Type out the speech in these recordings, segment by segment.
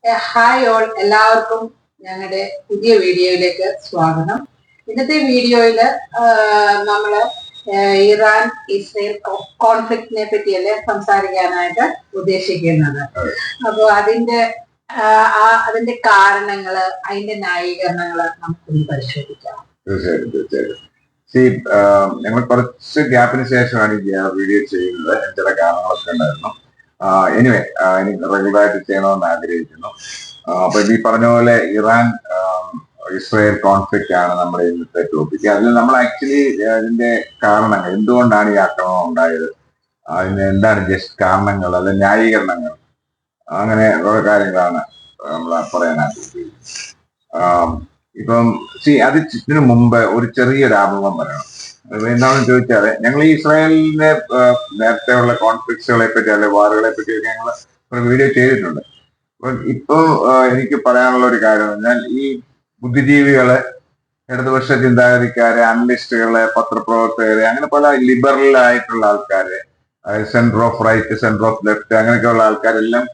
Hi all, എല്ലാവർക്കും ഞങ്ങളുടെ പുതിയ വീഡിയോയിലേക്ക് സ്വാഗതം. ഇന്നത്തെ വീഡിയോയിൽ നമ്മള് ഇറാൻ ഇസ്രയേൽ കോൺഫ്ലിക്റ്റിനെ പറ്റിയല്ലേ സംസാരിക്കാനായിട്ട് ഉദ്ദേശിക്കുന്നത്. അപ്പോൾ അതിന്റെ കാരണങ്ങള്, അതിന്റെ ന്യായീകരണങ്ങള് നമുക്കൊന്ന് പരിശോധിക്കാം. തീർച്ചയായിട്ടും. ഞങ്ങൾ കുറച്ച് ഗ്യാപ്പിന് ശേഷമാണ് ഈ വീഡിയോ ചെയ്യുന്നത്. ചില കാരണങ്ങളൊക്കെ ഉണ്ടായിരുന്നു. എനിവേ, എനിക്ക് റെഗുലറായിട്ട് ചെയ്യണമെന്ന് ആഗ്രഹിക്കുന്നു. അപ്പൊ ഈ പറഞ്ഞ പോലെ ഇറാൻ ഇസ്രയേൽ കോൺഫ്ലിക്റ്റ് ആണ് നമ്മുടെ ഇന്നത്തെ ടോപ്പിക്. അതിൽ നമ്മൾ ആക്ച്വലി അതിന്റെ കാരണങ്ങൾ, എന്തുകൊണ്ടാണ് ഈ ആക്രമണം ഉണ്ടായത്, അതിന് എന്താണ് ജസ്റ്റ് കാരണങ്ങൾ, അല്ലെ ന്യായീകരണങ്ങൾ, അങ്ങനെ കുറെ കാര്യങ്ങളാണ് നമ്മൾ പറയാൻ ആഗ്രഹിക്കുന്നത്. ഇപ്പം ഇതിനു മുമ്പ് ഒരു ചെറിയൊരു ആമുഖം പറയണം. എന്താണെന്ന് ചോദിച്ചാല്, ഞങ്ങൾ ഈ ഇസ്രായേലിന്റെ നേരത്തെ ഉള്ള കോൺഫ്ലിക്ട്സുകളെ പറ്റി അല്ലെ വാറുകളെ പറ്റിയൊക്കെ ഞങ്ങൾ ഒരു വീഡിയോ ചെയ്തിട്ടുണ്ട്. അപ്പൊ ഇപ്പൊ എനിക്ക് പറയാനുള്ള ഒരു കാര്യം പറഞ്ഞാൽ, ഈ ബുദ്ധിജീവികള്, ഇടതുപക്ഷ ചിന്താഗതിക്കാര്, അനലിസ്റ്റുകള്, പത്രപ്രവർത്തകര്, അങ്ങനെ പല ലിബറൽ ആയിട്ടുള്ള ആൾക്കാര്, centre of right, centre of left, അങ്ങനെയൊക്കെയുള്ള ആൾക്കാരെല്ലാം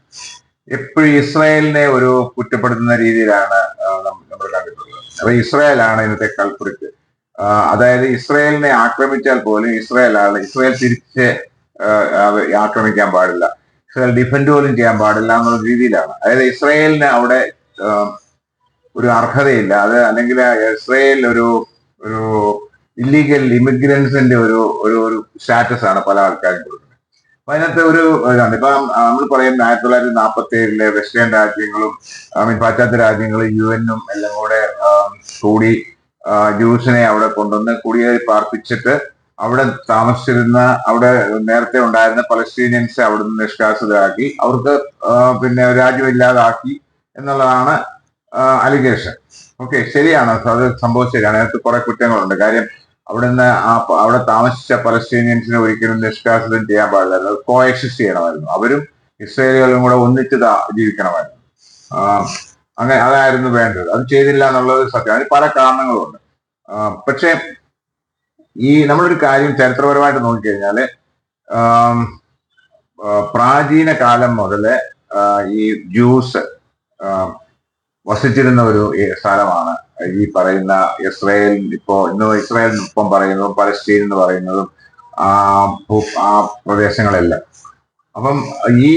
എപ്പോഴും ഇസ്രായേലിനെ ഒരു കുറ്റപ്പെടുത്തുന്ന രീതിയിലാണ് നമ്മൾ കണ്ടിട്ടുള്ളത്. അപ്പൊ ഇസ്രായേലാണ് ഇന്നത്തെ കൾപ്രിറ്റ്. അതായത് ഇസ്രായേലിനെ ആക്രമിച്ചാൽ പോലും ഇസ്രായേൽ തിരിച്ച് ആക്രമിക്കാൻ പാടില്ല, ഇസ്രായേൽ ഡിഫെൻഡ് പോലും ചെയ്യാൻ പാടില്ല എന്നുള്ള രീതിയിലാണ്. അതായത് ഇസ്രായേലിന് അവിടെ ഒരു അർഹതയില്ല, അത് അല്ലെങ്കിൽ ഇസ്രായേൽ ഒരു ഇല്ലീഗൽ ഇമിഗ്രൻസിന്റെ ഒരു സ്റ്റാറ്റസ് ആണ് പല ആൾക്കാരും കൊടുക്കുന്നത്. അപ്പൊ അതിനകത്ത് ഒരു ഇതാണ്. ഇപ്പൊ നമ്മൾ പറയുന്ന 1947 വെസ്റ്റേൺ രാജ്യങ്ങളും പാശ്ചാത്യ രാജ്യങ്ങളും UN എല്ലാം കൂടി ജൂസിനെ അവിടെ കൊണ്ടുവന്ന് കുടിയേറി പാർപ്പിച്ചിട്ട് അവിടെ താമസിച്ചിരുന്ന, അവിടെ നേരത്തെ ഉണ്ടായിരുന്ന പലസ്തീനിയൻസ് അവിടെ നിന്ന് നിഷ്കാസിതരാക്കി, അവർക്ക് പിന്നെ രാജ്യമില്ലാതാക്കി എന്നുള്ളതാണ് അലിഗേഷൻ. ഓക്കെ, ശരിയാണ്, അത് സംഭവം ശരിയാണ്. അതിനകത്ത് കുറെ കുറ്റങ്ങളുണ്ട്. കാര്യം അവിടെ താമസിച്ച പലസ്തീനിയൻസിനെ ഒരിക്കലും നിഷ്കാസിതം ചെയ്യാൻ പാടില്ലായിരുന്നു. അത് കോഎക്സിസ്റ്റ് ചെയ്യണമായിരുന്നു. അവരും ഇസ്രയേലികളും കൂടെ ഒന്നിച്ച് ജീവിക്കണമായിരുന്നു. അങ്ങനെ അതായിരുന്നു വേണ്ടത്. അത് ചെയ്തില്ല എന്നുള്ളത് സത്യം. അതിന് പല കാരണങ്ങളുണ്ട്. പക്ഷെ നമ്മളൊരു കാര്യം ചരിത്രപരമായിട്ട് നോക്കിക്കഴിഞ്ഞാല്, പ്രാചീന കാലം മുതല് ഈ ജ്യൂസ് വസിച്ചിരുന്ന ഒരു സ്ഥലമാണ് ഈ പറയുന്ന ഇസ്രായേൽ. ഇന്ന് ഇസ്രായേൽ ഇപ്പം പറയുന്നതും പലസ്തീൻ എന്ന് പറയുന്നതും ആ പ്രദേശങ്ങളെല്ലാം. അപ്പം ഈ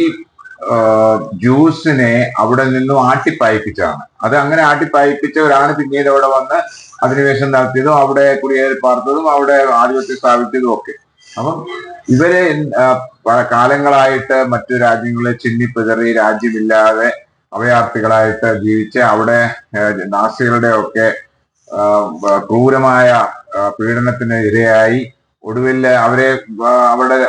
ജ്യൂസിനെ അവിടെ നിന്നും ആട്ടിപ്പായിപ്പിച്ചാണ്. അത് അങ്ങനെ ആട്ടിപ്പായിപ്പിച്ചവരാണ് പിന്നീട് അവിടെ വന്ന് അധിനിവേശം നടത്തിയതും അവിടെ കുടിയേറി പാർത്തതും അവിടെ ആധിപത്യം സ്ഥാപിച്ചതും ഒക്കെ. അപ്പം ഇവരെ കാലങ്ങളായിട്ട് മറ്റു രാജ്യങ്ങളെ ചിന്നിപ്പിതറി രാജ്യമില്ലാതെ അഭയാർത്ഥികളായിട്ട് ജീവിച്ച് അവിടെ നാസികളുടെ ഒക്കെ ക്രൂരമായ പീഡനത്തിന് ഇരയായി ഒടുവിൽ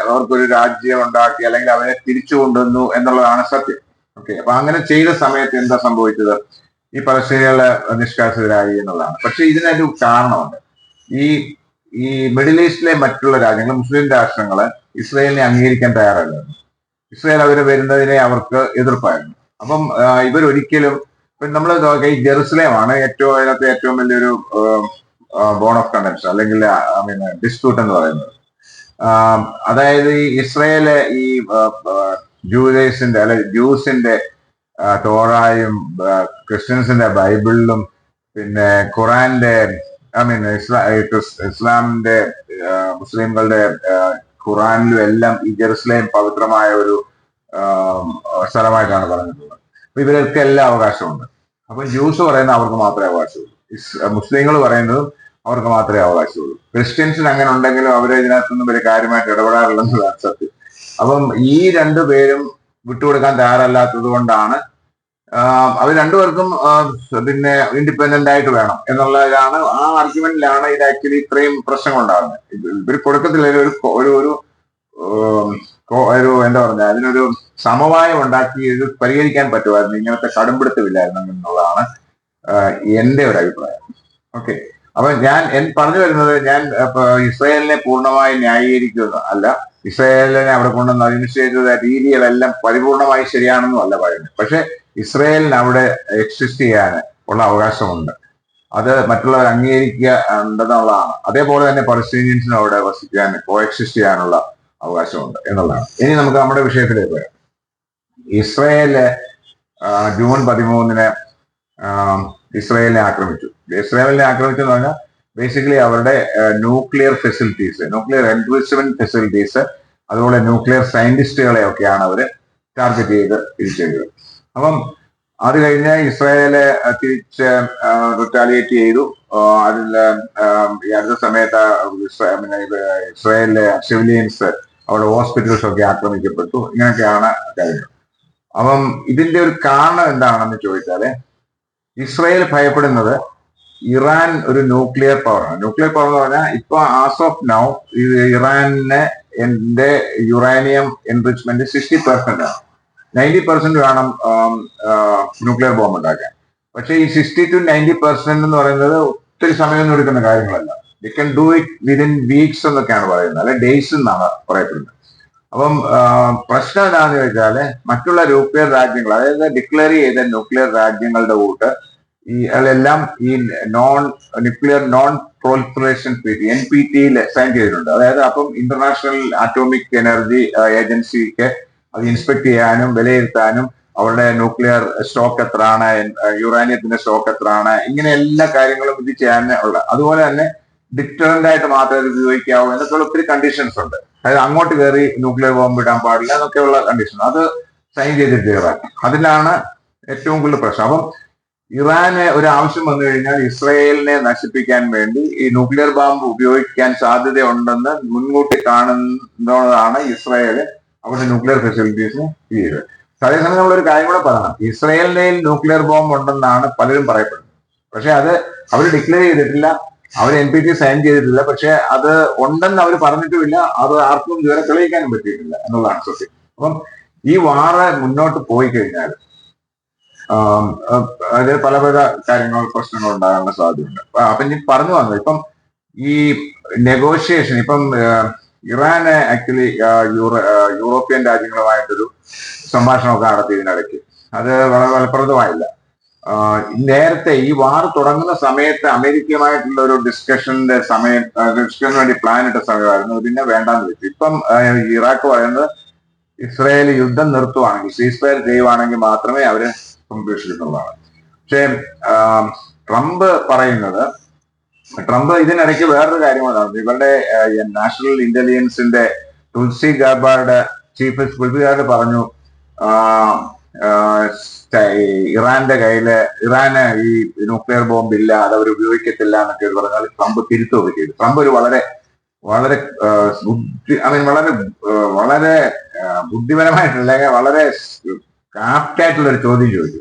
അവർക്കൊരു രാജ്യം ഉണ്ടാക്കി, അല്ലെങ്കിൽ അവരെ തിരിച്ചു കൊണ്ടുവന്നു എന്നുള്ളതാണ് സത്യം. ഓക്കെ, അപ്പൊ അങ്ങനെ ചെയ്ത സമയത്ത് എന്താ സംഭവിച്ചത്? ഈ പലസ്തീനികള് നിഷ്കാസിതരായി എന്നുള്ളതാണ്. പക്ഷെ ഇതിനൊരു കാരണമുണ്ട്. ഈ മിഡിൽ ഈസ്റ്റിലെ മറ്റുള്ള രാജ്യങ്ങൾ, മുസ്ലിം രാഷ്ട്രങ്ങള് ഇസ്രായേലിനെ അംഗീകരിക്കാൻ തയ്യാറല്ലായിരുന്നു. ഇസ്രായേൽ അവര് വരുന്നതിനെ അവർക്ക് എതിർപ്പായിരുന്നു. അപ്പം ഇവരൊരിക്കലും, നമ്മൾ ഈ ജെറുസലേമാണ് അതിനകത്ത് ഏറ്റവും വലിയൊരു ബോൺ ഓഫ് കണ്ടൻഷൻ, അല്ലെങ്കിൽ ഡിസ്പ്യൂട്ട് എന്ന് പറയുന്നത്. അതായത് ഈ ഇസ്രായേല് ഈ ജ്യൂസിന്റെ തോറായും ക്രിസ്ത്യൻസിന്റെ ബൈബിളിലും പിന്നെ ഖുറാന്റെ ഇസ്ലാമിന്റെ മുസ്ലിങ്ങളുടെ ഖുറാനിലും എല്ലാം ഈ ജെറുസലേം പവിത്രമായ ഒരു സ്ഥലമായിട്ടാണ് പറഞ്ഞിട്ടുള്ളത്. അപ്പൊ ഇവർക്ക് എല്ലാ അവകാശമുണ്ട്. അപ്പൊ ജ്യൂസ് പറയുന്നത് അവർക്ക് മാത്രമേ അവകാശമുള്ളൂ, മുസ്ലിങ്ങൾ പറയുന്നതും അവർക്ക് മാത്രമേ അവകാശമുള്ളൂ. ക്രിസ്ത്യൻസിന് അങ്ങനെ ഉണ്ടെങ്കിലും അവരെ ഇതിനകത്തൊന്നും വലിയ കാര്യമായിട്ട് ഇടപെടാറില്ലെന്നതാണ് സത്യം. അപ്പം ഈ രണ്ടുപേരും വിട്ടുകൊടുക്കാൻ തയ്യാറല്ലാത്തത് കൊണ്ടാണ് അവർ രണ്ടുപേർക്കും പിന്നെ ഇൻഡിപെൻഡന്റ് ആയിട്ട് വേണം എന്നുള്ളതാണ്. ആ ആർഗ്യുമെന്റിലാണ് ഇത് ആക്ച്വലി ഇത്രയും പ്രശ്നങ്ങൾ ഉണ്ടാകുന്നത്. ഇവർ കൊടുക്കത്തില്ല ഒരു എന്താ പറഞ്ഞ, അതിനൊരു സമവായം ഉണ്ടാക്കി ഇത് പരിഹരിക്കാൻ പറ്റുമായിരുന്നു. ഇങ്ങനത്തെ കടുംപിടുത്തമില്ലായിരുന്നു എന്നുള്ളതാണ് എന്റെ ഒരു അഭിപ്രായം. ഓക്കെ, അപ്പൊ ഞാൻ പറഞ്ഞു വരുന്നത്, ഞാൻ ഇസ്രായേലിനെ പൂർണ്ണമായി ന്യായീകരിക്കുന്നു അല്ല, ഇസ്രായേലിനെ അവിടെ കൊണ്ടുവന്ന് അഡ്മിനിസ്ട്രേറ്റ് രീതികളെല്ലാം പരിപൂർണമായി ശരിയാണെന്നും അല്ല പറയുന്നത്. പക്ഷെ ഇസ്രായേലിന് അവിടെ എക്സിസ്റ്റ് ചെയ്യാൻ ഉള്ള അവകാശമുണ്ട്. അത് മറ്റുള്ളവർ അംഗീകരിക്കുക ഉണ്ടെന്നുള്ളതാണ്. അതേപോലെ തന്നെ പലസ്തീനിയൻസിനും അവിടെ വസിക്കാൻ, കോഎക്സിസ്റ്റ് ചെയ്യാനുള്ള അവകാശമുണ്ട് എന്നുള്ളതാണ്. ഇനി നമുക്ക് നമ്മുടെ വിഷയത്തിലേക്ക് വരാം. ഇസ്രായേല് ജൂൺ 13 ഇസ്രായേലിനെ ആക്രമിച്ചു. ഇസ്രായേലിനെ ആക്രമിച്ചു എന്ന് പറഞ്ഞാൽ ബേസിക്കലി അവരുടെ nuclear facilities, nuclear enrichment facilities, അതുപോലെ ന്യൂക്ലിയർ സയന്റിസ്റ്റുകളെ ഒക്കെയാണ് അവർ ടാർഗറ്റ് ചെയ്ത് ഇത് ചെയ്തത്. അപ്പം അത് കഴിഞ്ഞ് ഇസ്രായേല് തിരിച്ച് റിറ്റാലിയേറ്റ് ചെയ്തു. അതിൽ ഈ അടുത്ത സമയത്ത് ഇസ്രായേലിലെ സിവിലിയൻസ് അവിടെ ഹോസ്പിറ്റൽസ് ഒക്കെ ആക്രമിക്കപ്പെട്ടു. ഇങ്ങനെയൊക്കെയാണ് കാര്യങ്ങൾ. അപ്പം ഇതിന്റെ ഒരു കാരണം എന്താണെന്ന് ചോദിച്ചാല് ഇസ്രായേൽ ഭയപ്പെടുന്നത് ഇറാൻ ഒരു ന്യൂക്ലിയർ പവറാണ്. ന്യൂക്ലിയർ പവർ എന്ന് പറഞ്ഞാൽ ഇപ്പൊ ആസ് ഓഫ് നൗ ഇറാനിന് യുറേനിയം എൻറിച്ച്മെന്റ് 60% ആണ്. 90% വേണം ന്യൂക്ലിയർ ബോംബ് ഉണ്ടാക്കാൻ. പക്ഷെ ഈ 60 to 90% എന്ന് പറയുന്നത് ഒത്തിരി സമയമൊന്നും എടുക്കുന്ന കാര്യങ്ങളല്ല. The can do it within weeks എന്നൊക്കെയാണ് പറയുന്നത്, അല്ലെ ഡേയ്സ് എന്നാണ് പറയപ്പെടുന്നത്. അപ്പം പ്രശ്നം എന്താണെന്ന് ചോദിച്ചാല് മറ്റുള്ള ന്യൂക്ലിയർ രാജ്യങ്ങൾ, അതായത് ഡിക്ലെയർ ചെയ്ത ന്യൂക്ലിയർ രാജ്യങ്ങളുടെ കൂട്ട് എല്ലാം ഈ nuclear non proliferation treaty NPT sign ചെയ്തിട്ടുണ്ട്. അതായത് അപ്പം ഇന്റർനാഷണൽ ആറ്റോമിക് എനർജി ഏജൻസിക്ക് അത് ഇൻസ്പെക്ട് ചെയ്യാനും വിലയിരുത്താനും അവരുടെ ന്യൂക്ലിയർ സ്റ്റോക്ക് എത്രയാണ്, യുറാനിയത്തിന്റെ സ്റ്റോക്ക് എത്രയാണ്, ഇങ്ങനെ എല്ലാ കാര്യങ്ങളും ഇത് ചെയ്യാൻ ഉള്ള. അതുപോലെ തന്നെ ഡിറ്ററന്റ് ആയിട്ട് മാത്രമേ ഇത് ഉപയോഗിക്കാവൂ എന്നൊക്കെയുള്ള ഒത്തിരി കണ്ടീഷൻസ് ഉണ്ട്. അതായത് അങ്ങോട്ട് കയറി ന്യൂക്ലിയർ ബോംബ് ഇടാൻ പാടില്ല എന്നൊക്കെയുള്ള കണ്ടീഷൻ അത് സൈൻ ചെയ്തിട്ട് ഇറാൻ. അതിലാണ് ഏറ്റവും കൂടുതൽ പ്രശ്നം. അപ്പം ഇറാന് ഒരു ആവശ്യം വന്നു കഴിഞ്ഞാൽ ഇസ്രയേലിനെ നശിപ്പിക്കാൻ വേണ്ടി ഈ ന്യൂക്ലിയർ ബോംബ് ഉപയോഗിക്കാൻ സാധ്യതയുണ്ടെന്ന് മുൻകൂട്ടി കാണുന്നതാണ് ഇസ്രയേൽ അവരുടെ ന്യൂക്ലിയർ ഫെസിലിറ്റീസിന് ചെയ്തത്. അതേസമയം നമ്മളൊരു കാര്യം കൂടെ പറയണം, ഇസ്രയേലിന്റെ ന്യൂക്ലിയർ ബോംബ് ഉണ്ടെന്നാണ് പലരും പറയപ്പെടുന്നത്. പക്ഷെ അത് അവർ ഡിക്ലെയർ ചെയ്തിട്ടില്ല, അവർ NPT സൈൻ ചെയ്തിട്ടില്ല. പക്ഷെ അത് ഉണ്ടെന്ന് അവർ പറഞ്ഞിട്ടുമില്ല, അത് ആർക്കും ഇതുവരെ തെളിയിക്കാനും പറ്റിയിട്ടില്ല എന്നുള്ളതാണ് സത്യം. അപ്പം ഈ വാറ് മുന്നോട്ട് പോയി കഴിഞ്ഞാൽ അത് പല പല കാര്യങ്ങൾ പ്രശ്നങ്ങൾ ഉണ്ടാകാനുള്ള സാധ്യതയുണ്ട്. അപ്പൊ ഇനി പറഞ്ഞു വന്നത് ഇപ്പം ഈ നെഗോഷിയേഷൻ ഇപ്പം ഇറാന് ആക്ച്വലി യൂറോപ്യൻ രാജ്യങ്ങളുമായിട്ടൊരു സംഭാഷണമൊക്കെ നടത്തി ഇതിനിടയ്ക്ക്. അത് വളരെ ഫലപ്രദമായില്ല. നേരത്തെ ഈ വാർ തുടങ്ങുന്ന സമയത്ത് അമേരിക്കയുമായിട്ടുള്ള ഒരു ഡിസ്കഷന് വേണ്ടി പ്ലാൻ ഇട്ട സമയമായിരുന്നു. പിന്നെ വേണ്ടാന്ന് വെച്ചു. ഇപ്പം ഇറാഖ് പറയുന്നത് ഇസ്രായേൽ യുദ്ധം നിർത്തുവാണെങ്കിൽ, സീസ് ഫയർ ചെയ്യുവാണെങ്കിൽ മാത്രമേ അവര് കൺക്ലൂഷൻ എന്നുള്ളതാണ്. പക്ഷേ ട്രംപ് ഇതിനിടയ്ക്ക് വേറൊരു കാര്യമാണ്. ഇവരുടെ നാഷണൽ ഇന്റലിജൻസിന്റെ തുൾസി ഗാബാർഡ് ചീഫ് ഗാർഡ് പറഞ്ഞു ഇറാന്റെ ഇറാന് ഈ ന്യൂക്ലിയർ ബോംബ് ഇല്ല, അത് അവർ ഉപയോഗിക്കത്തില്ല എന്നൊക്കെ പറഞ്ഞാൽ ട്രംപ് തിരുത്തുകയൊക്കെ ചെയ്തു. ട്രംപ് ഒരു വളരെ വളരെ വളരെ ബുദ്ധിപരമായിട്ടുള്ള വളരെ ആപ്റ്റായിട്ടുള്ള ഒരു ചോദ്യം ചോദിച്ചു.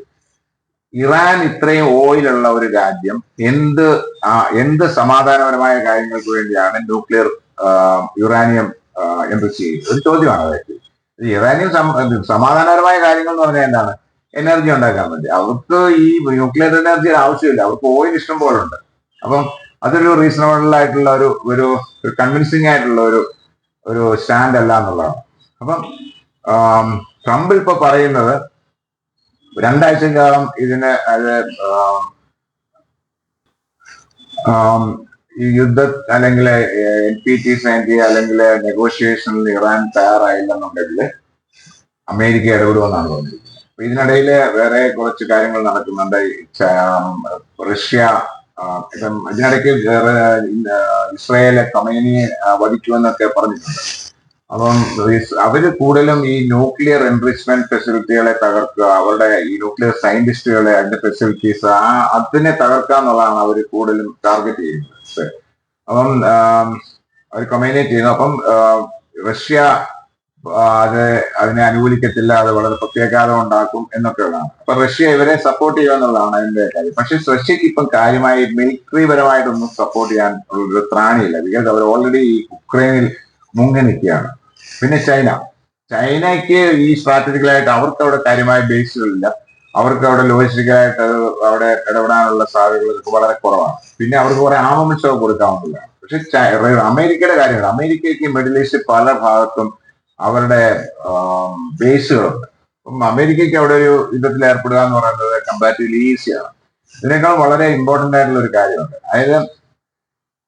ഇറാൻ ഇത്രയും ഓയിലുള്ള ഒരു രാജ്യം എന്ത് സമാധാനപരമായ കാര്യങ്ങൾക്ക് വേണ്ടിയാണ് ന്യൂക്ലിയർ യുറാനിയം എൻറിച്ച് ചെയ്യുന്നത്? ഒരു ചോദ്യമാണ് അതായത്. ഇറാനിയം സമാധാനപരമായ കാര്യങ്ങൾ എന്ന് പറഞ്ഞാൽ എന്താണ്? എനർജി ഉണ്ടാക്കാൻ വേണ്ടി. അവർക്ക് ഈ ന്യൂക്ലിയർ എനർജിയുടെ ആവശ്യമില്ല, അവർക്ക് ഓയിൽ ഇഷ്ടം പോലെ ഉണ്ട്. അപ്പം അതൊരു റീസണബിൾ ആയിട്ടുള്ള ഒരു കൺവിൻസിങ് ആയിട്ടുള്ള ഒരു സ്റ്റാൻഡ് അല്ല എന്നുള്ളതാണ്. അപ്പം ട്രംപ് ഇപ്പൊ പറയുന്നത് 2 ആഴ്ചക്കകം ഇതിന് ഈ യുദ്ധ അല്ലെങ്കിൽ NPT സൈൻ ചെയ്യുക അല്ലെങ്കിൽ നെഗോഷിയേഷനിൽ ഇറാൻ തയ്യാറായില്ലെന്നുണ്ടെങ്കിൽ അമേരിക്ക ഇടപെടുമെന്നാണ് പറഞ്ഞിരിക്കുന്നത്. അപ്പൊ ഇതിനിടയിൽ വേറെ കുറച്ച് കാര്യങ്ങൾ നടക്കുന്നുണ്ട്. റഷ്യ ഇതിനിടയ്ക്ക് ഇസ്രായേലെ ഖമേനിയെ വധിക്കുമെന്നൊക്കെ പറഞ്ഞിട്ടുണ്ട്. അപ്പം അവര് കൂടുതലും ഈ ന്യൂക്ലിയർ എൻറിച്ച്മെന്റ് ഫെസിലിറ്റികളെ തകർക്കുക, അവരുടെ ഈ ന്യൂക്ലിയർ സയന്റിസ്റ്റുകളെ, അതിന്റെ ഫെസിലിറ്റീസ് അതിനെ തകർക്കുക എന്നുള്ളതാണ് അവർ കൂടുതലും ടാർഗറ്റ് ചെയ്യുന്നത്. അപ്പം അവർ കമ്മ്യൂണിക്കേറ്റ് ചെയ്യുന്നു. അപ്പം റഷ്യ അതിനെ അനുകൂലിക്കത്തില്ല, അത് വളരെ പ്രത്യാഘാതം ഉണ്ടാക്കും എന്നൊക്കെയുള്ളതാണ്. അപ്പൊ റഷ്യ ഇവരെ സപ്പോർട്ട് ചെയ്യുക എന്നുള്ളതാണ് അതിന്റെ കാര്യം. പക്ഷെ റഷ്യക്ക് ഇപ്പം കാര്യമായി മിലിറ്ററി പരമായിട്ടൊന്നും സപ്പോർട്ട് ചെയ്യാൻ ഉള്ളൊരു ത്രാണിയില്ല. ബിക്കോസ് അവർ ഓൾറെഡി ഈ ഉക്രൈനിൽ മുങ്ങി നിൽക്കുകയാണ്. പിന്നെ ചൈനയ്ക്ക് ഈ സ്ട്രാറ്റജിക്കലായിട്ട് അവർക്ക് അവിടെ കാര്യമായ ബേസുകളില്ല, അവർക്ക് അവിടെ ലോജിസ്റ്റിക്കലായിട്ട് അവിടെ ഇടപെടാനുള്ള സാധ്യതകളൊക്കെ വളരെ കുറവാണ്. പിന്നെ അവർക്ക് കുറെ ആമമിച്ചൊക്കെ കൊടുക്കാവുന്നതാണ്. പക്ഷെ അമേരിക്കയുടെ കാര്യമാണ്. അമേരിക്കയ്ക്ക് മിഡിൽ ഈസ്റ്റ് പല ഭാഗത്തും അവരുടെ ബേസുകളുണ്ട്. അപ്പം അമേരിക്കയ്ക്ക് അവിടെ ഒരു യുദ്ധത്തിൽ ഏർപ്പെടുക എന്ന് പറയുന്നത് കമ്പാരിറ്റീവ്ലി ഈസിയാണ്. ഇതിനേക്കാൾ വളരെ ഇമ്പോർട്ടന്റ് ആയിട്ടുള്ള ഒരു കാര്യമുണ്ട്. അതായത്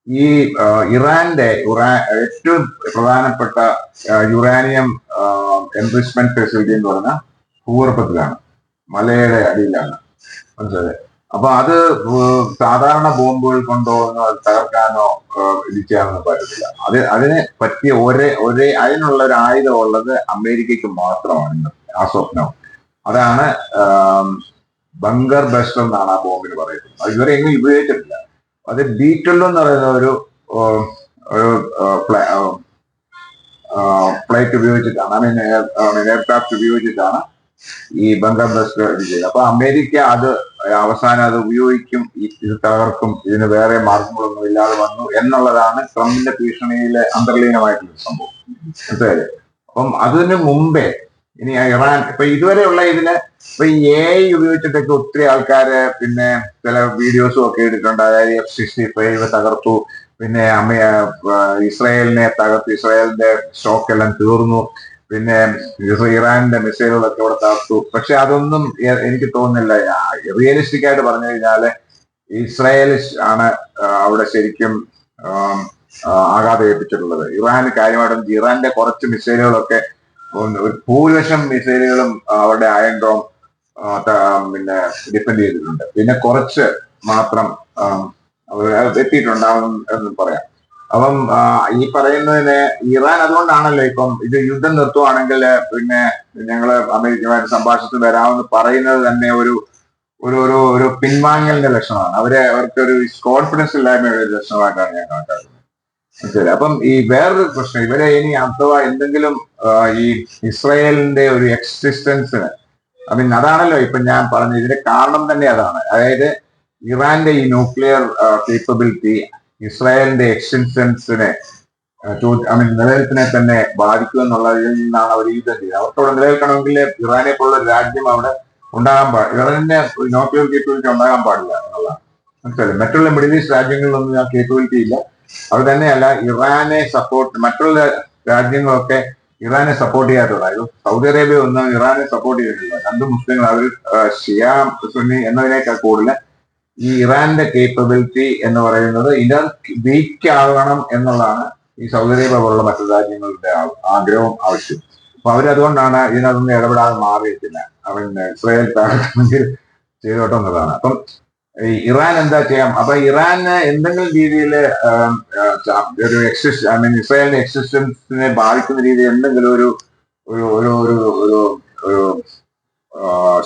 ഈ ഇറാന്റെ ഏറ്റവും പ്രധാനപ്പെട്ട യുറാനിയം എൻറിച്ച്മെന്റ് ഫെസിലിറ്റി എന്ന് പറഞ്ഞാൽ ഭൂഗർഭത്തിലാണ്. മലയുടെ അടിയിലാണ്, മനസ്സിലായത്. അപ്പൊ അത് സാധാരണ ബോംബുകൾ കൊണ്ടോ തകർക്കാനോ ഇടിക്കാനൊന്നും പറ്റത്തില്ല. അതിന് പറ്റിയ അതിനുള്ള ഒരു ആയുധം ഉള്ളത് അമേരിക്കയ്ക്ക് മാത്രമാണ് ആസ് ഓഫ് നൗ. അതാണ് ബങ്കർ ബസ്റ്റർ എന്നാണ് ആ ബോംബിന് പറയുന്നത്. അത് ഇതുവരെ എങ്ങനെ ഉപയോഗിച്ചിട്ടില്ല. അത് B-12 എന്ന് പറയുന്ന ഒരു ഫ്ലൈറ്റ് ഉപയോഗിച്ചിട്ടാണ്, എയർക്രാഫ്റ്റ് ഉപയോഗിച്ചിട്ടാണ് ഈ ബങ്കർ ബസ്റ്റർ ഇത് ചെയ്തത്. അപ്പൊ അമേരിക്ക അത് അവസാനം അത് ഉപയോഗിക്കും, ഇത് തകർക്കും, ഇതിന് വേറെ മാർഗങ്ങളൊന്നും ഇല്ലാതെ വന്നു എന്നുള്ളതാണ് ട്രംപിന്റെ ഭീഷണിയിലെ അന്തർലീനമായിട്ടുള്ള സംഭവം, മനസ്സിലായത്. അപ്പം അതിന് മുമ്പേ ഇനി ഇറാൻ ഇപ്പൊ ഇതുവരെയുള്ള ഇതിന് ഇപ്പൊ ഈ AI ഉപയോഗിച്ചിട്ടൊക്കെ ഒത്തിരി ആൾക്കാര് പിന്നെ ചില വീഡിയോസും ഒക്കെ എടുത്തിട്ടുണ്ട്. അതായത് F-65 തകർത്തു, പിന്നെ ഇസ്രായേലിനെ തകർത്തു, ഇസ്രായേലിന്റെ സ്റ്റോക്ക് എല്ലാം തീർന്നു, പിന്നെ ഇറാന്റെ മിസൈലുകളൊക്കെ അവിടെ തകർത്തു. പക്ഷെ അതൊന്നും എനിക്ക് തോന്നുന്നില്ല. റിയലിസ്റ്റിക് ആയിട്ട് പറഞ്ഞു കഴിഞ്ഞാല് ഇസ്രായേൽ ആണ് അവിടെ ശരിക്കും ആഘാതം ഏൽപ്പിച്ചിട്ടുള്ളത്. ഇറാന് കാര്യമായിട്ടും ഇറാന്റെ കുറച്ച് മിസൈലുകളൊക്കെ, ഒരു ഭൂരിപക്ഷം മിസൈലുകളും അവരുടെ അയൺ ഡോം പിന്നെ ഡിഫെൻഡ് ചെയ്തിട്ടുണ്ട്. പിന്നെ കുറച്ച് മാത്രം എത്തിയിട്ടുണ്ടാവും എന്ന് പറയാം. അപ്പം ഈ പറയുന്നതിന് ഇറാൻ അതുകൊണ്ടാണല്ലോ ഇപ്പം ഇത് യുദ്ധം നിർത്തുവാണെങ്കിൽ പിന്നെ ഞങ്ങള് അമേരിക്കയുമായിട്ട് സംഭാഷണത്തിൽ വരാമെന്ന് പറയുന്നത് തന്നെ ഒരു ഒരു പിൻവാങ്ങലിന്റെ ലക്ഷണമാണ്. അവർക്കൊരു കോൺഫിഡൻസ് ഇല്ലായ്മയുടെ ഒരു ലക്ഷണമായിട്ടാണ് ഞാൻ കണക്കാക്കുന്നത്, മനസ്സിലായി. അപ്പം ഈ വേറൊരു പ്രശ്നം, ഇവരെ ഇനി അഥവാ എന്തെങ്കിലും ഈ ഇസ്രായേലിന്റെ ഒരു എക്സിസ്റ്റൻസിന് അതാണല്ലോ ഇപ്പൊ ഞാൻ പറഞ്ഞത്, ഇതിന്റെ കാരണം തന്നെ അതാണ്. അതായത് ഇറാന്റെ ഈ ന്യൂക്ലിയർ കേപ്പബിലിറ്റി ഇസ്രായേലിന്റെ എക്സിസ്റ്റൻസിനെ നിലനിൽപ്പിനെ തന്നെ ബാധിക്കും എന്നുള്ളതിൽ നിന്നാണ് അവർ യുദ്ധം ചെയ്തത്. അവർക്കവിടെ നിലനിൽക്കണമെങ്കിൽ ഇറാനെ പോലുള്ള രാജ്യം അവിടെ ഉണ്ടാകാൻ ഇറാനിന്റെ ന്യൂക്ലിയർ കേപ്പബിലിറ്റി ഉണ്ടാകാൻ പാടില്ല എന്നുള്ളതാണ്, മനസ്സിലായി. മറ്റുള്ള മിഡിൽ ഈസ്റ്റ് രാജ്യങ്ങളിലൊന്നും ആ കേപ്പബിലിറ്റി ഇല്ല. അത് തന്നെയല്ല, ഇറാനെ മറ്റുള്ള രാജ്യങ്ങളൊക്കെ ഇറാനെ സപ്പോർട്ട് ചെയ്യാത്തതായിരുന്നു. സൗദി അറേബ്യ ഒന്നും ഇറാനെ സപ്പോർട്ട് ചെയ്തിട്ടില്ല. രണ്ട് മുസ്ലിങ്ങൾ, അവർ ഷിയ സുന്നി എന്നതിനേക്കാൾ കൂടുതൽ ഈ ഇറാന്റെ കേപ്പബിലിറ്റി എന്ന് പറയുന്നത് വീക്ക് ആകണം എന്നുള്ളതാണ് ഈ സൗദി അറേബ്യ പോലുള്ള മറ്റു രാജ്യങ്ങളുടെ ആഗ്രഹവും ആവശ്യം. അപ്പൊ അവരതുകൊണ്ടാണ് ഇതിനകത്തൊന്നും ഇടപെടാതെ മാറിയിട്ടില്ല. ഇസ്രായേൽ തകർക്കണമെങ്കിൽ ചെയ്തോട്ടെ എന്നുള്ളതാണ്. അപ്പം ഇറാൻ എന്താ ചെയ്യാം? അപ്പൊ ഇറാന് എന്തെങ്കിലും രീതിയിൽ ഒരു ഇസ്രായേലിന്റെ എക്സിസ്റ്റൻസിനെ ബാധിക്കുന്ന രീതിയിൽ എന്തെങ്കിലും ഒരു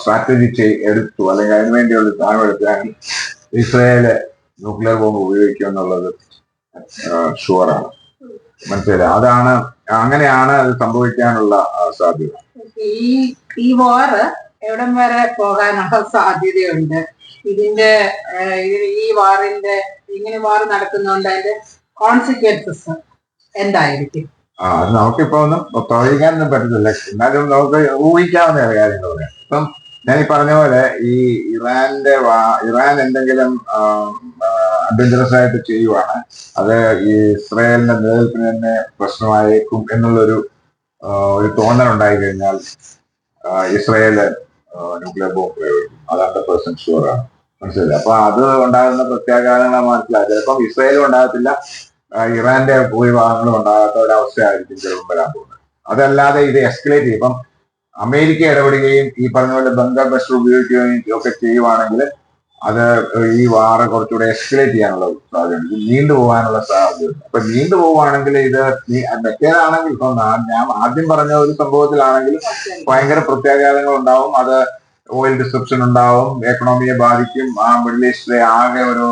സ്ട്രാറ്റജി എടുത്തു, അല്ലെങ്കിൽ അതിനുവേണ്ടിയുള്ള സാധനം എടുത്താണെങ്കിൽ ഇസ്രായേല് ന്യൂക്ലിയർ ബോംബ് ഉപയോഗിക്കുക എന്നുള്ളത് ഷുവറാണ്, മനസ്സിലായി. അങ്ങനെയാണ് അത് സംഭവിക്കാനുള്ള സാധ്യത. ഈ വാറ് എവിടം വരെ പോകാനുള്ള സാധ്യതയുണ്ട്? ഈ വാറിന്റെ ഇങ്ങനെ വാർ നടക്കുന്നതുകൊണ്ട് അതിന്റെ കോൺസിക്വൻസസ് എന്തായിരിക്കും? അത് നമുക്കിപ്പോ ഒന്നും പ്രവചിക്കാനൊന്നും പറ്റത്തില്ല. എന്നാലും നമുക്ക് ഊഹിക്കാവുന്ന കാര്യങ്ങളാണ്. ഇപ്പം ഞാൻ ഈ പറഞ്ഞ പോലെ ഈ ഇറാൻ എന്തെങ്കിലും അഡ്വഞ്ചറസ് ആയിട്ട് ചെയ്യുവാണ്, അത് ഈ ഇസ്രായേലിന്റെ നിലനിൽപ്പിന് തന്നെ പ്രശ്നമായേക്കും എന്നുള്ളൊരു തോന്നൽ ഉണ്ടായി കഴിഞ്ഞാൽ ഇസ്രായേല് ന്യൂക്ലിയർ ബോംബ് പ്രയോഗിക്കും. അത് 100% ഷുവറാണ്, മനസ്സിലായി. അപ്പൊ അത് ഉണ്ടാകുന്ന പ്രത്യാഘാതങ്ങൾ മനസ്സിലാക്കി. ചിലപ്പം ഇസ്രായേലും ഉണ്ടാകത്തില്ല, ഇറാന്റെ ഭൂരിഭാഗങ്ങളും ഉണ്ടാകാത്ത ഒരവസ്ഥയായിരിക്കും ചിലപ്പോൾ വരാൻ പോകുന്നത്. അതല്ലാതെ ഇത് എസ്കലേറ്റ് ചെയ്യും. ഇപ്പം അമേരിക്ക ഇടപെടുകയും ഈ പറഞ്ഞ പോലെ ബങ്കർ ബസ്റ്റർ ഉപയോഗിക്കുകയും ഒക്കെ ചെയ്യുവാണെങ്കിൽ അത് ഈ വാറ് കുറച്ചുകൂടെ എസ്കലേറ്റ് ചെയ്യാനുള്ള സാധ്യതയുണ്ട്. ഇത് നീണ്ടുപോകാനുള്ള സാധ്യതയുണ്ട്. അപ്പൊ നീണ്ടുപോവുകയാണെങ്കിൽ ഇത് മറ്റേതാണെങ്കിൽ ഇപ്പൊ ഞാൻ ആദ്യം പറഞ്ഞ ഒരു സംഭവത്തിലാണെങ്കിൽ ഭയങ്കര പ്രത്യാഘാതങ്ങൾ ഉണ്ടാവും. അത് ഓയിൽ ഡിസ്ട്രപ്ഷൻ ഉണ്ടാവും, എക്കണോമിയെ ബാധിക്കും, ആ മിഡിൽ ഈസ്റ്റിലെ ആകെ ഒരു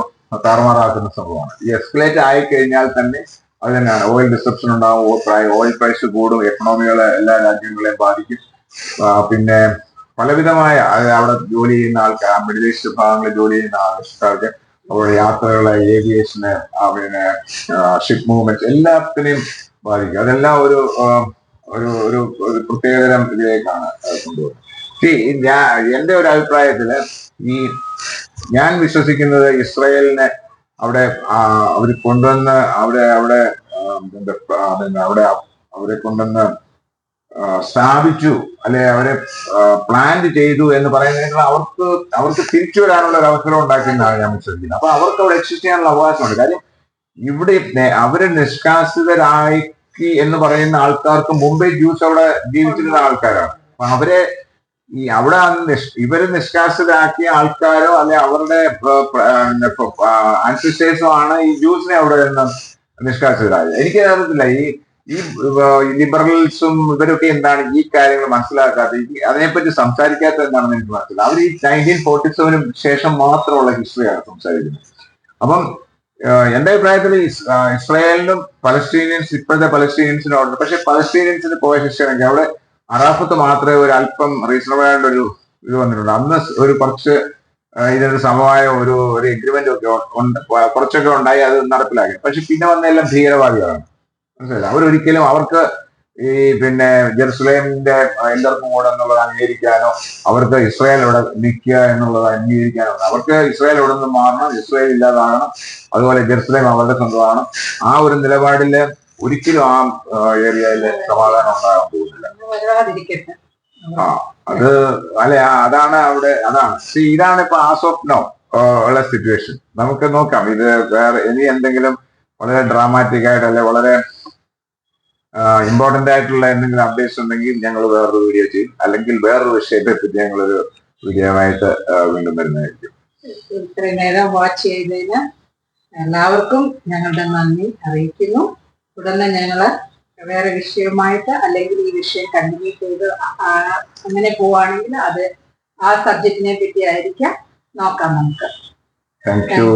താറുമാറാക്കുന്ന സംഭവമാണ്. ഈ എസ്കലേറ്റ് ആയിക്കഴിഞ്ഞാൽ തന്നെ അത് തന്നെയാണ്, ഓയിൽ ഡിസ്ട്രപ്ഷൻ ഉണ്ടാവും, ഓയിൽ പ്രൈസ് കൂടും, എക്കണോമികളെ എല്ലാ രാജ്യങ്ങളെയും ബാധിക്കും. പിന്നെ പലവിധമായ അവിടെ ജോലി ചെയ്യുന്ന ആൾക്കാർ, മിഡിൽ ഈസ്റ്റ് ഭാഗങ്ങളിൽ ജോലി ചെയ്യുന്ന ആൾക്കാർക്ക് അവരുടെ യാത്രകളെ, ഏവിയേഷന്, പിന്നെ ഷിപ്പ് മൂവ്മെന്റ് എല്ലാത്തിനെയും ബാധിക്കും. അതെല്ലാം ഒരു പ്രത്യേകതരം ഇതിലേക്കാണ് കൊണ്ടുപോകുന്നത്. എന്റെ ഒരു അഭിപ്രായത്തില് ഞാൻ വിശ്വസിക്കുന്നത് ഇസ്രായേലിനെ അവിടെ അവർ കൊണ്ടുവന്ന് അവരെ കൊണ്ടുവന്ന് സ്ഥാപിച്ചു, അല്ലെ അവരെ പ്ലാൻ ചെയ്തു എന്ന് പറയുന്നതിനുള്ള അവർക്ക് തിരിച്ചു വരാനുള്ള ഒരു അവസരം ഉണ്ടാക്കിയെന്നാണ് ഞാൻ വിശ്വസിക്കുന്നത്. അപ്പൊ അവർക്ക് അവിടെ എക്സിസ്റ്റ് ചെയ്യാനുള്ള അവകാശമുണ്ട്. കാര്യം ഇവിടെ അവര് നിഷ്കാസിതരാക്കി എന്ന് പറയുന്ന ആൾക്കാർക്ക് മുമ്പേ ജ്യൂസ് അവിടെ ജീവിച്ചിരുന്ന ആൾക്കാരാണ്. അപ്പൊ അവരെ ഈ അവിടെ ഇവര് നിഷ്കാസിതരാക്കിയ ആൾക്കാരോ അല്ലെ അവരുടെ ആൻസിസ്റ്റേഴ്സോ ആണ് ഈ ജ്യൂസിനെ അവിടെ നിന്ന് നിഷ്കാസിതരായത്. എനിക്ക് അറിയത്തില്ല ഈ ഈ ലിബറൽസും ഇവരൊക്കെ എന്താണ് ഈ കാര്യങ്ങൾ മനസ്സിലാക്കാത്ത, അതിനെപ്പറ്റി സംസാരിക്കാത്തത് എന്താണെന്ന് എനിക്ക് മനസ്സിലായി. അവർ ഈ 1947 ശേഷം മാത്രമുള്ള ഹിസ്റ്ററിയാണ് സംസാരിക്കുന്നത്. അപ്പം എന്റെ അഭിപ്രായത്തിൽ ഇസ്രായേലിനും പലസ്തീനിയൻസ് ഇപ്പോഴത്തെ പലസ്തീനിയൻസിനോട്, പക്ഷെ പലസ്തീനിയൻസിന് പോയ ഹിസ്റ്ററി അവിടെ അറാഫത്ത് മാത്രമേ ഒരു അല്പം റീസണബിൾ ആയിട്ട് ഒരു ഇത് വന്നിട്ടുണ്ട്. അന്ന് ഒരു കുറച്ച് ഇതിനൊരു സമവായ ഒരു എഗ്രിമെന്റ് ഒക്കെ കുറച്ചൊക്കെ ഉണ്ടായി, അത് നടപ്പിലാക്കി. പക്ഷെ പിന്നെ വന്നെല്ലാം ഭീകരവാദികളാണ്. മനസ്സിലായില്ല, അവരൊരിക്കലും അവർക്ക് ഈ പിന്നെ ജെറുസലേമിന്റെ എല്ലാവർക്കും കൂടെ എന്നുള്ളത് അംഗീകരിക്കാനോ അവർക്ക് ഇസ്രായേൽ ഇവിടെ നിൽക്കുക എന്നുള്ളത് അംഗീകരിക്കാനോ, അവർക്ക് ഇസ്രായേൽ ഇവിടെ നിന്ന് മാറണം, ഇസ്രായേൽ ഇല്ലാതാകണം, അതുപോലെ ജെറുസലേം അവരുടെ സ്വന്തമാണ്. ആ ഒരു നിലപാടില് ഒരിക്കലും ആ ഏരിയയിൽ സമാധാനം ഉണ്ടാകാൻ പോകുന്നില്ല. ആ അത് അല്ലെ, അതാണ് അവിടെ, അതാണ് ഇതാണ് ഇപ്പൊ ആസ് ഓഫ് നോ ഉള്ള സിറ്റുവേഷൻ. നമുക്ക് നോക്കാം ഇത് വേറെ ഇനി എന്തെങ്കിലും വളരെ ഡ്രാമാറ്റിക് ആയിട്ട് അല്ലെ വളരെ ഇമ്പോർട്ടന്റ് ആയിട്ടുള്ള എന്തെങ്കിലും അപ്ഡേറ്റ്സ് ഉണ്ടെങ്കിൽ ഞങ്ങൾ വേറൊരു വീഡിയോ ചെയ്യും, അല്ലെങ്കിൽ വേറൊരു വിഷയത്തെ പറ്റി ഞങ്ങളൊരു വീഡിയോ ആയിട്ട് വീണ്ടും വരുന്നതായിരിക്കും. ഇത്രയും നേരം വാച്ച് ചെയ്തതിന് എല്ലാവർക്കും ഞങ്ങളുടെ നന്ദി അറിയിക്കുന്നു. ഉടനെ ഞങ്ങള് വേറെ വിഷയവുമായിട്ട് അല്ലെങ്കിൽ ഈ വിഷയം കണ്ടിന്യൂ ചെയ്ത് അങ്ങനെ പോവാണെങ്കിൽ അത് ആ സബ്ജക്റ്റിനെ പറ്റി ആയിരിക്കാം നോക്കാം നമുക്ക്. Thank you.